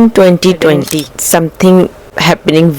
In 2020 something happening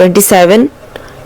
27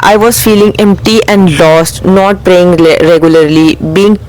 I was feeling empty and lost, not praying regularly, being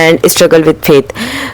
and struggle with faith.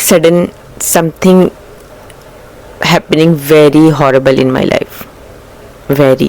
sudden something happening very horrible in my life. very.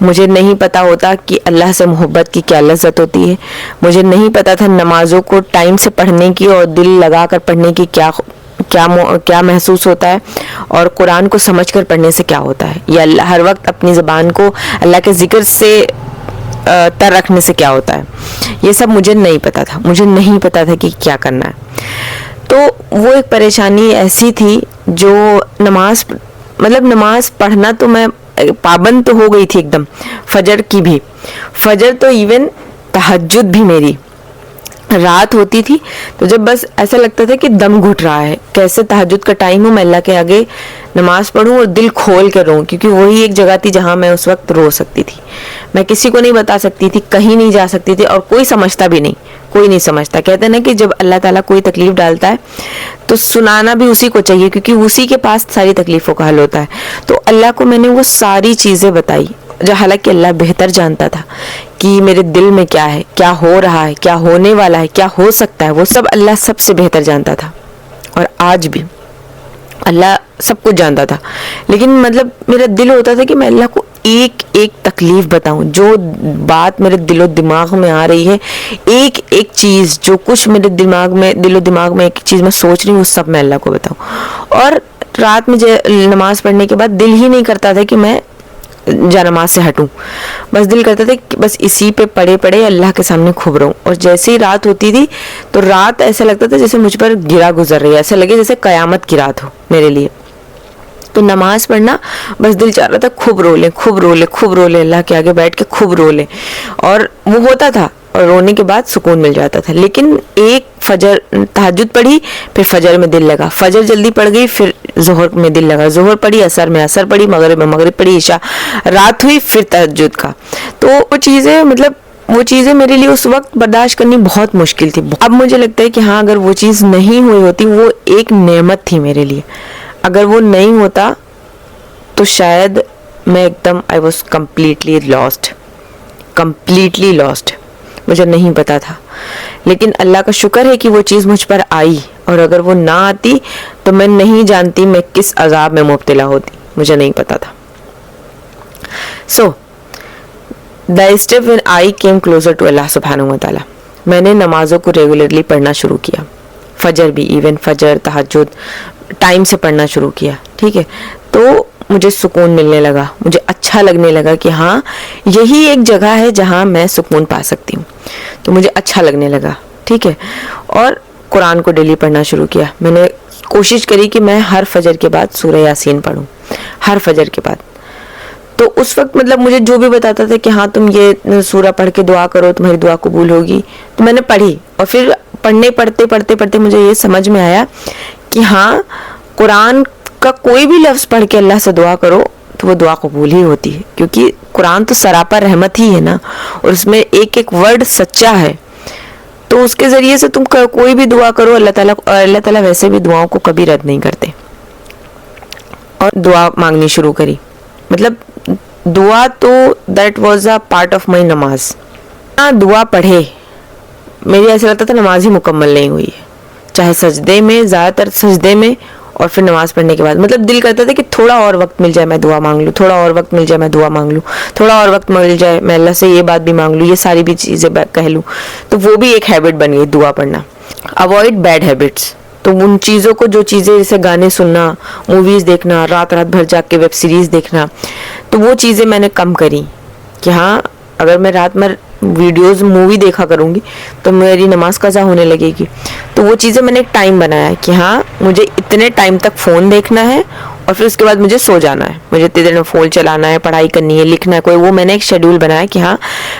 مجھے نہیں پتا ہوتا کہ اللہ سے محبت کی کیا لذت ہوتی ہے. مجھے نہیں پتا تھا نمازوں کو ٹائم سے پڑھنے کی اور دل لگا کر پڑھنے کی کیا محسوس ہوتا ہے, اور قرآن کو سمجھ کر پڑھنے سے کیا ہوتا ہے, یا اللہ ہر وقت اپنی زبان کو اللہ کے ذکر سے تر رکھنے سے کیا ہوتا ہے. یہ سب مجھے نہیں پتا تھا. مجھے نہیں پتا تھا کہ کیا کرنا ہے. تو وہ ایک پریشانی ایسی تھی جو نماز پڑھنا تو میں پابند تو ہو گئی تھی ایک دم, فجر کی بھی, فجر تو ایون تہجد بھی میری رات ہوتی تھی تو جب بس ایسا لگتا تھا کہ دم گھٹ رہا ہے, کیسے تہجد کا ٹائم ہو میں اللہ کے آگے نماز پڑھوں اور دل کھول کے روؤں, کیونکہ وہی ایک جگہ تھی جہاں میں اس وقت رو سکتی تھی. میں کسی کو نہیں بتا سکتی تھی, کہیں نہیں جا سکتی تھی, اور کوئی سمجھتا بھی نہیں, کوئی نہیں سمجھتا. کہتے ہیں نا کہ جب اللہ تعالیٰ کوئی تکلیف ڈالتا ہے تو سنانا بھی اسی کو چاہیے, کیونکہ اسی کے پاس ساری تکلیفوں کا حل ہوتا ہے. تو اللہ کو میں نے وہ ساری چیزیں بتائی, جو حالانکہ اللہ بہتر جانتا تھا کہ میرے دل میں کیا ہے, کیا ہو رہا ہے, کیا ہونے والا ہے, کیا ہو سکتا ہے, وہ سب اللہ سب سے بہتر جانتا تھا. اور آج بھی اللہ سب کچھ جانتا تھا, لیکن میرا دل ہوتا تھا کہ میں اللہ کو ایک ایک تکلیف بتاؤں, جو بات میرے دل و دماغ میں آ رہی ہے, ایک ایک چیز جو کچھ میرے دل و دماغ میں ایک چیز میں سوچ رہی ہوں, وہ سب میں اللہ کو بتاؤں. اور رات میں نماز پڑھنے کے بعد دل ہی نہیں کرتا تھا کہ میں جا نماز سے ہٹوں, بس دل کرتا تھا کہ بس اسی پہ پڑے اللہ کے سامنے کھب رہوں. اور جیسے ہی رات ہوتی تھی تو رات ایسا لگتا تھا جیسے مجھ پر گرا گزر رہی ہے, ایسا لگے جیسے قیامت کی رات ہو میرے لیے. تو نماز پڑھنا بس دل چاہ رہا تھا خوب رو لے اللہ کے آگے بیٹھ کے خوب رو لے, اور وہ ہوتا تھا, اور رونے کے بعد سکون مل جاتا تھا. لیکن ایک فجر تہجد پڑھی, پھر فجر میں دل لگا, فجر جلدی پڑ گئی, پھر ظہر میں دل لگا, ظہر پڑھی, عصر میں عصر پڑھی, مغرب میں مغرب پڑھی, عشاء, رات ہوئی, پھر تہجد کا. تو وہ چیزیں میرے لیے اس وقت برداشت کرنی بہت مشکل تھی. اب مجھے لگتا ہے کہ ہاں اگر وہ چیز نہیں ہوئی ہوتی, وہ ایک نعمت تھی میرے لیے. اگر وہ نہیں ہوتا تو شاید میں ایک دم I was completely lost. مجھے نہیں پتا تھا, لیکن اللہ کا شکر ہے کہ وہ چیز مجھ پر آئی, اور اگر وہ نہ آتی تو میں نہیں جانتی میں کس عذاب میں مبتلا ہوتی, مجھے نہیں پتا تھا. So the step when I came closer to Allah subhanahu wa ta'ala, میں نے نمازوں کو ریگولرلی پڑھنا شروع کیا, فجر بھی, ایون فجر تہجد ٹائم سے پڑھنا شروع کیا. ٹھیک ہے, تو مجھے سکون ملنے لگا, مجھے اچھا لگنے لگا کہ ہاں یہی ایک جگہ ہے جہاں میں سکون پا سکتی ہوں. تو مجھے اچھا لگنے لگا. ٹھیک ہے, اور قرآن کو ڈیلی پڑھنا شروع کیا. میں نے کوشش کری کہ میں ہر فجر کے بعد سورہ یاسین پڑھوں, ہر فجر کے بعد. تو اس وقت مجھے جو بھی بتاتا تھا کہ ہاں تم یہ سورہ پڑھ کے دعا کرو, تمہاری دعا قبول ہوگی, تو میں نے پڑھی. اور پھر پڑھتے مجھے یہ سمجھ میں آیا کہ ہاں قرآن کا کوئی بھی لفظ پڑھ کے اللہ سے دعا کرو تو وہ دعا قبول ہی ہوتی ہے, کیونکہ قرآن تو سراپا رحمت ہی ہے نا, اور اس میں ایک ایک ورڈ سچا ہے. تو اس کے ذریعے سے تم کوئی بھی دعا کرو, اللہ تعالیٰ ویسے بھی دعاؤں کو کبھی رد نہیں کرتے. اور دعا مانگنی شروع کری. دعا تو that was a part of my نماز. دعا پڑھے, میری ایسا لگتا تھا نماز ہی مکمل نہیں ہوئی ہے, چاہے سجدے میں, زیادہ تر سجدے میں, اور پھر نماز پڑھنے کے بعد دل کرتا تھا کہ تھوڑا اور وقت مل جائے میں دعا مانگ لوں, تھوڑا اور وقت مل جائے میں دعا مانگ لوں, تھوڑا اور وقت مل جائے میں اللہ سے یہ بات بھی مانگ لوں, یہ ساری بھی چیزیں کہہ لوں. تو وہ بھی ایک ہیبٹ بن گئی دعا پڑھنا. Avoid bad habits. تو ان چیزوں کو, جو چیزیں جیسے گانے سننا, موویز دیکھنا, رات بھر جاگ کے ویب سیریز دیکھنا, تو وہ چیزیں میں نے کم کری کہ ہاں اگر میں رات میں ویڈیوز مووی دیکھا کروں گی تو میری نماز قضا ہونے لگے گی. تو وہ چیزیں میں نے ایک ٹائم بنایا کہ ہاں مجھے اتنے ٹائم تک فون دیکھنا ہے, اور پھر اس کے بعد مجھے سو جانا ہے. مجھے اتنے دیر میں فون چلانا ہے, پڑھائی کرنی ہے, لکھنا ہے, کوئی وہ میں نے ایک شیڈول بنایا کہ ہاں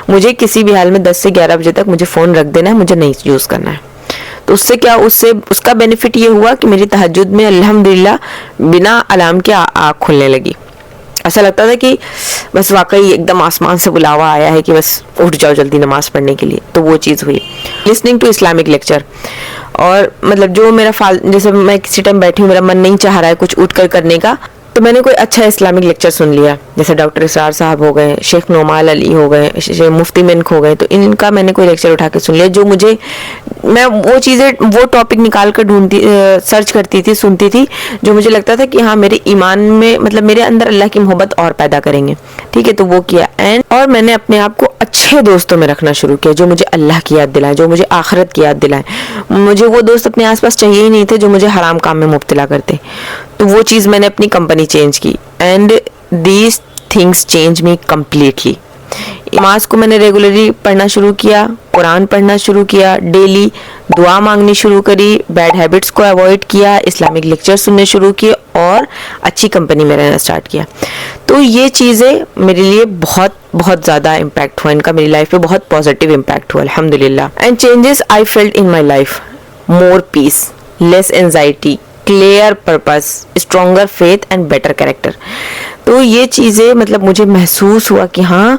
مجھے کسی بھی حال میں 10 سے 11 بجے تک مجھے فون رکھ دینا ہے, مجھے نہیں یوز کرنا ہے. تو اس کا بینیفٹ یہ ہوا کہ میری تہجد میں الحمدللہ بنا الارم کے آنکھ کھلنے لگی. ایسا لگتا تھا کہ بس واقعی ایک دم آسمان سے بلاوا آیا ہے کہ بس اٹھ جاؤ جلدی نماز پڑھنے کے لیے. تو وہ چیز ہوئی. لسننگ ٹو اسلامک لیکچر, اور جو میرا جیسے میں کسی ٹائم بیٹھی ہوں, میرا من نہیں چاہ رہا ہے کچھ اٹھ کر کرنے کا, تو میں نے کوئی اچھا اسلامک لیکچر سن لیا, جیسے ڈاکٹر اسرار صاحب ہو گئے, شیخ نعمان علی ہو گئے, مفتی منک ہو گئے, تو ان کا میں نے کوئی لیکچر اٹھا کے سن لیا جو مجھے, میں وہ چیزیں وہ ٹاپک نکال کر ڈھونڈتی سرچ کرتی تھی, سنتی تھی, جو مجھے لگتا تھا کہ ہاں میرے ایمان میں, مطلب میرے اندر اللہ کی محبت اور پیدا کریں گے. ٹھیک ہے, تو وہ کیا. اور میں نے اپنے آپ کو اچھے دوستوں میں رکھنا شروع کیا جو مجھے اللہ کی یاد دلائیں, جو مجھے آخرت کی یاد دلائیں. مجھے وہ دوست اپنے آس پاس چاہیے ہی نہیں تھے جو مجھے حرام کام میں مبتلا کرتے. تو وہ چیز میں نے اپنی کمپنی چینج کی, and these things change me completely. نماز کو میں نے ریگولرلی پڑھنا شروع کیا, قرآن پڑھنا شروع کیا, ڈیلی دعا مانگنی شروع کری, بیڈ ہیبٹس کو ایوائڈ کیا, اسلامک لیکچر سننے شروع کیے, اور اچھی کمپنی میں رہنا اسٹارٹ کیا. تو یہ چیزیں میرے لیے بہت بہت زیادہ امپیکٹ ہوا, ان کا میری لائف پہ بہت پازیٹیو امپیکٹ ہوا الحمدللہ. And changes I felt in my life, more peace, less anxiety, clear purpose, stronger faith and better character. تو یہ چیزیں مطلب مجھے محسوس ہوا کہ ہاں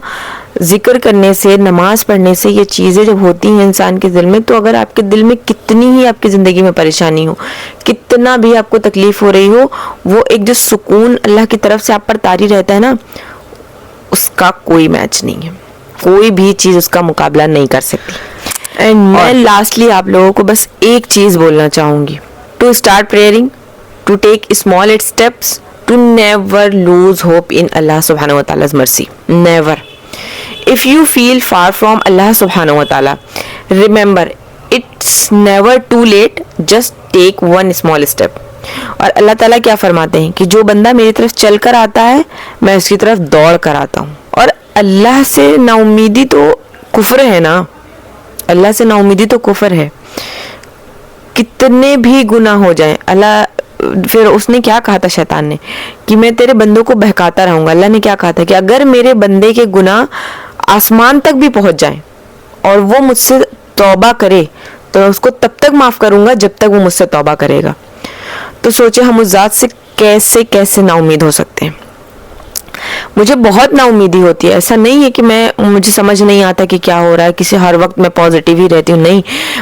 ذکر کرنے سے, نماز پڑھنے سے یہ چیزیں جب ہوتی ہیں انسان کے دل میں, تو اگر آپ کے دل میں کتنی ہی آپ کی زندگی میں پریشانی ہو, کتنا بھی آپ کو تکلیف ہو رہی ہو, وہ ایک جو سکون اللہ کی طرف سے آپ پر طاری رہتا ہے نا, اس کا کوئی میچ نہیں ہے, کوئی بھی چیز اس کا مقابلہ نہیں کر سکتی. اینڈ میں لاسٹلی آپ لوگوں کو بس ایک چیز بولنا چاہوں گی, to start praying, to take small steps, to never lose hope in اللہ سبحانہ و تعالیٰ's mercy. Never. If you feel far from Allah subhanahu wa ta'ala, remember it's never too late, just take one small step. اور اللہ تعالیٰ کیا فرماتے ہیں کہ جو بندہ میری طرف چل کر آتا ہے میں اس کی طرف دوڑ کر آتا ہوں. اور اللہ سے نا امیدی تو کفر ہے نا, اللہ سے نا امیدی تو کفر ہے. کتنے بھی گناہ ہو جائیں, اللہ پھر اس نے کیا کہا تھا شیطان نے کہ میں تیرے بندوں کو بہکاتا رہوں گا. اللہ نے کیا کہا تھا کہ اگر میرے بندے کے گناہ آسمان تک بھی پہنچ جائیں اور وہ مجھ سے توبہ کرے تو اس کو تب تک معاف کروں گا جب تک وہ مجھ سے توبہ کرے گا. تو سوچے ہم اس ذات سے کیسے کیسے نا امید ہو سکتے ہیں. مجھے بہت نا امیدی ہوتی ہے, ایسا نہیں ہے کہ مجھے سمجھ نہیں آتا کہ کیا ہو رہا ہے, کسی ہر وقت میں پازیٹیو ہی رہتی ہوں, نہیں,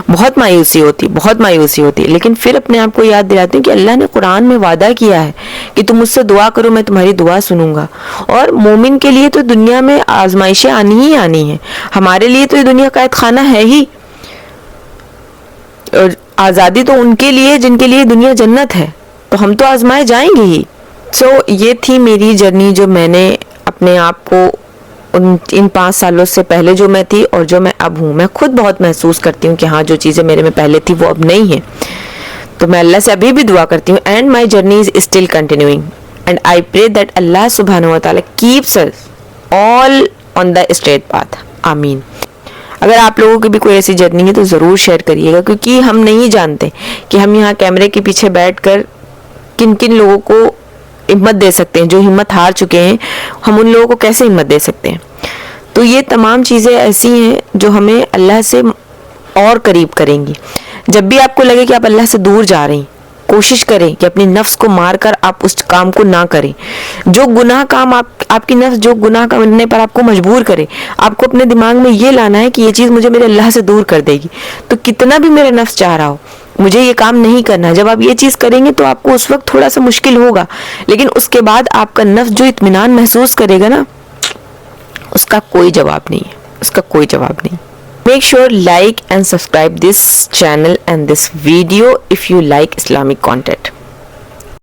بہت مایوسی ہوتی, بہت مایوسی ہوتی ہے. لیکن پھر اپنے آپ کو یاد دلاتی ہوں کہ اللہ نے قرآن میں وعدہ کیا ہے کہ تم مجھ سے دعا کرو میں تمہاری دعا سنوں گا. اور مومن کے لیے تو دنیا میں آزمائشیں آنی ہی آنی ہیں, ہمارے لیے تو یہ دنیا قید خانہ ہے ہی, اور آزادی تو ان کے لیے جن کے لیے دنیا جنت ہے, تو ہم تو آزمائے جائیں گے ہی. یہ تھی میری جرنی جو میں نے اپنے آپ کو ان 5 سالوں سے پہلے جو میں تھی اور جو میں اب ہوں, میں خود بہت محسوس کرتی ہوں کہ ہاں جو چیزیں میرے میں پہلے تھی وہ اب نہیں ہیں. تو میں اللہ سے ابھی بھی دعا کرتی ہوں, and my journey is still continuing, and I pray that اللہ سبحانہ و تعالیٰ keeps us all on the straight path. آمین. اگر آپ لوگوں کی بھی کوئی ایسی جرنی ہے تو ضرور شیئر کریے گا, کیونکہ ہم نہیں جانتے کہ ہم یہاں کیمرے کے پیچھے بیٹھ کر کن کن لوگوں کو ہمت دے سکتے ہیں. جو ہمت ہار چکے ہیں ہم ان لوگوں کو کیسے ہمت دے سکتے ہیں. تو یہ تمام چیزیں ایسی ہیں جو ہمیں اللہ سے اور قریب کریں گی. جب بھی آپ کو لگے کہ آپ اللہ سے دور جا رہے ہیں, کوشش کریں کہ اپنی نفس کو مار کر آپ اس کام کو نہ کریں. جو گناہ کام آپ کی نفس جو گناہ کرنے پر آپ کو مجبور کرے, آپ کو اپنے دماغ میں یہ لانا ہے کہ یہ چیز مجھے میرے اللہ سے دور کر دے گی. تو کتنا بھی میرا نفس چاہ رہا ہو مجھے یہ کام نہیں کرنا, جب آپ یہ چیز کریں گے تو آپ کو اس وقت تھوڑا سا مشکل ہوگا, لیکن اس کے بعد آپ کا نفس جو اطمینان محسوس کرے گا نا, اس کا کوئی جواب نہیں ہے, اس کا کوئی جواب نہیں. Make sure like and subscribe this channel and this video if you like Islamic content.